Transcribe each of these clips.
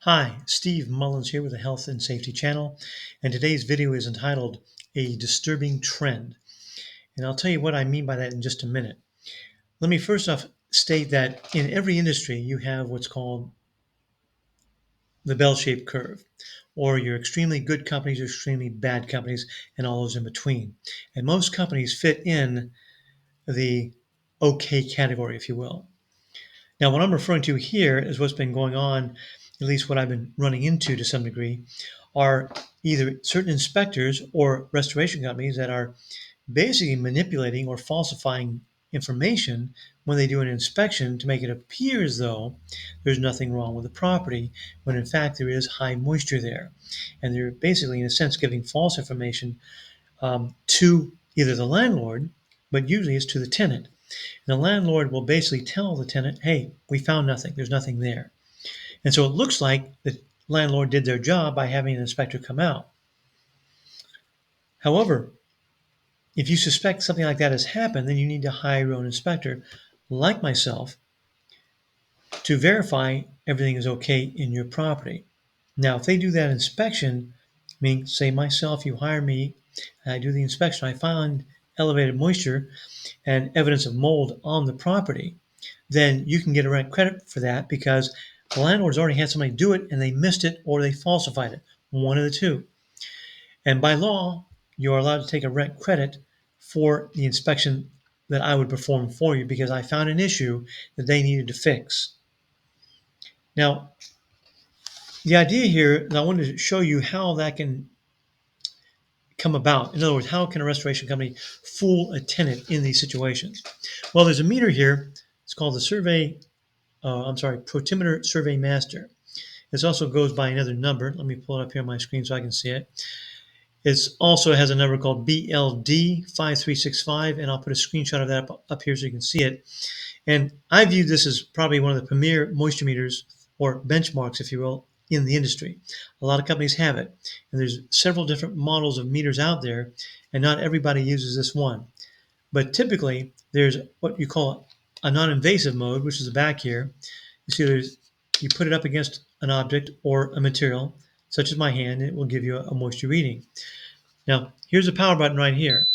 Hi, Steve Mullins here with the Health and Safety Channel, and today's video is entitled A Disturbing Trend. And I'll tell you what I mean by that in just a minute. Let me first off state that in every industry you have what's called the bell-shaped curve, or your extremely good companies, your extremely bad companies, and all those in between. And most companies fit in the okay category, if you will. Now, what I'm referring to here is what's been going on, at least what I've been running into to some degree, are either certain inspectors or restoration companies that are basically manipulating or falsifying information when they do an inspection to make it appear as though there's nothing wrong with the property, when in fact there is high moisture there. And they're basically, in a sense, giving false information to either the landlord, but usually it's to the tenant. And the landlord will basically tell the tenant, hey, we found nothing, there's nothing there. And so it looks like the landlord did their job by having an inspector come out. However, if you suspect something like that has happened, then you need to hire your own inspector, like myself, to verify everything is okay in your property. Now, if they do that inspection, meaning, say myself, you hire me, I do the inspection, I find elevated moisture and evidence of mold on the property, then you can get a rent credit for that because the landlord's already had somebody do it and they missed it or they falsified it, one of the two. And by law, you are allowed to take a rent credit for the inspection that I would perform for you because I found an issue that they needed to fix. Now, the idea here, and I wanted to show you how that can come about. In other words, how can a restoration company fool a tenant in these situations? Well, there's a meter here. It's called the Protimeter Survey Master. This also goes by another number. Let me pull it up here on my screen so I can see it. It also has a number called BLD5365, and I'll put a screenshot of that up here so you can see it. And I view this as probably one of the premier moisture meters, or benchmarks, if you will, in the industry. A lot of companies have it, and there's several different models of meters out there, and not everybody uses this one. But typically, there's what you call a non-invasive mode, which is the back here. You see, you put it up against an object or a material, such as my hand, and it will give you a moisture reading. Now, here's the power button right here.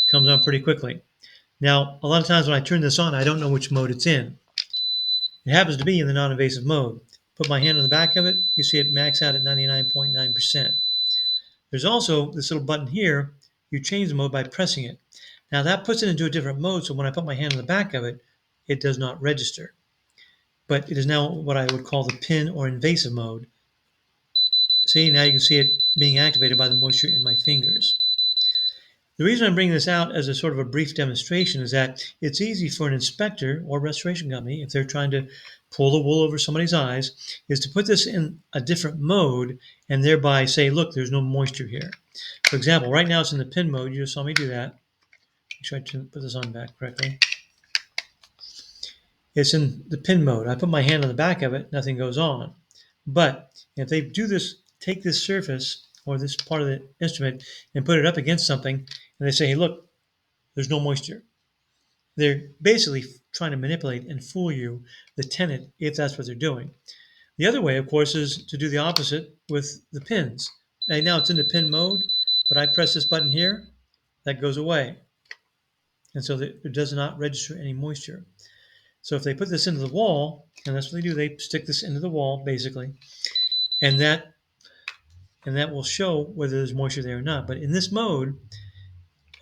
Comes on pretty quickly. Now, a lot of times when I turn this on, I don't know which mode it's in. It happens to be in the non-invasive mode. Put my hand on the back of it, you see it max out at 99.9%. There's also this little button here. You change the mode by pressing it. Now that puts it into a different mode, so when I put my hand on the back of it, it does not register. But it is now what I would call the pin or invasive mode. See, now you can see it being activated by the moisture in my fingers. The reason I'm bringing this out as a sort of a brief demonstration is that it's easy for an inspector or restoration company, if they're trying to pull the wool over somebody's eyes, is to put this in a different mode and thereby say, look, there's no moisture here. For example, right now it's in the pin mode. You just saw me do that. Make sure I put this on back correctly. It's in the pin mode. I put my hand on the back of it, nothing goes on. But if they do this, take this surface or this part of the instrument and put it up against something, and they say, hey, look, there's no moisture. They're basically trying to manipulate and fool you, the tenant, if that's what they're doing. The other way, of course, is to do the opposite with the pins. And now it's in the pin mode, but I press this button here, that goes away. And so it does not register any moisture. So if they put this into the wall, and that's what they do, they stick this into the wall, basically, and that will show whether there's moisture there or not. But in this mode,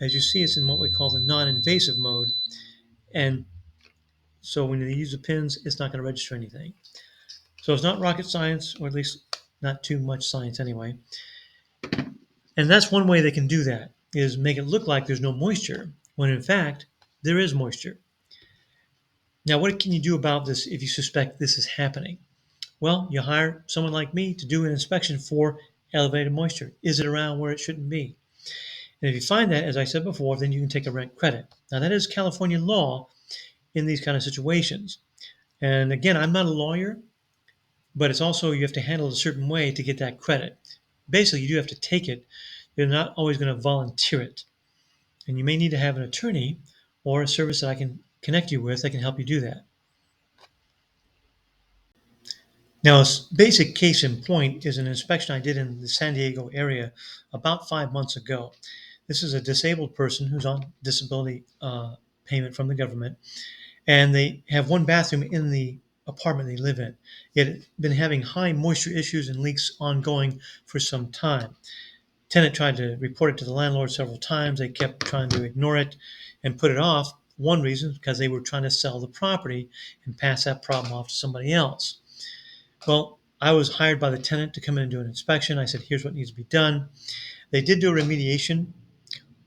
as you see, it's in what we call the non-invasive mode. And so when they use the pins, it's not going to register anything. So it's not rocket science, or at least not too much science anyway. And that's one way they can do that, is make it look like there's no moisture, when in fact, there is moisture. Now, what can you do about this if you suspect this is happening? Well, you hire someone like me to do an inspection for elevated moisture. Is it around where it shouldn't be? And if you find that, as I said before, then you can take a rent credit. Now, that is California law in these kind of situations. And again, I'm not a lawyer, but it's also you have to handle it a certain way to get that credit. Basically, you do have to take it. You're not always going to volunteer it. And you may need to have an attorney or a service that I can connect you with that can help you do that. Now, a basic case in point is an inspection I did in the San Diego area about 5 months ago. This is a disabled person who's on disability payment from the government, and they have one bathroom in the apartment they live in. It had been having high moisture issues and leaks ongoing for some time. Tenant tried to report it to the landlord several times. They kept trying to ignore it and put it off. One reason is because they were trying to sell the property and pass that problem off to somebody else. Well, I was hired by the tenant to come in and do an inspection. I said, here's what needs to be done. They did do a remediation,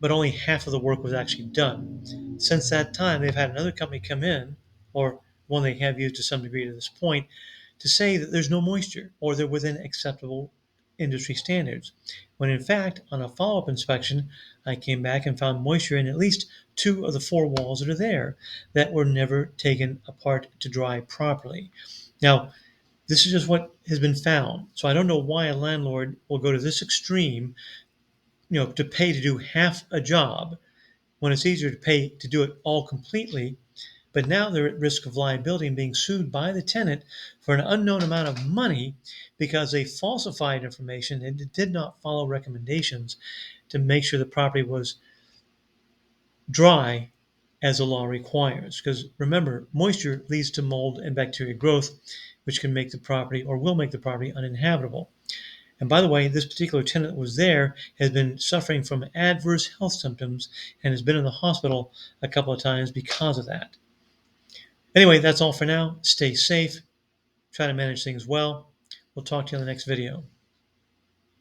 but only half of the work was actually done. Since that time, they've had another company come in, or one they have used to some degree to this point, to say that there's no moisture or they're within acceptable industry standards. When in fact, on a follow up inspection, I came back and found moisture in at least two of the four walls that are there that were never taken apart to dry properly. Now, this is just what has been found. So I don't know why a landlord will go to this extreme, to pay to do half a job when it's easier to pay to do it all completely. But now they're at risk of liability and being sued by the tenant for an unknown amount of money because they falsified information and did not follow recommendations to make sure the property was dry as the law requires. Because remember, moisture leads to mold and bacteria growth, which can make the property or will make the property uninhabitable. And by the way, this particular tenant that was there has been suffering from adverse health symptoms and has been in the hospital a couple of times because of that. Anyway, that's all for now. Stay safe. Try to manage things well. We'll talk to you in the next video.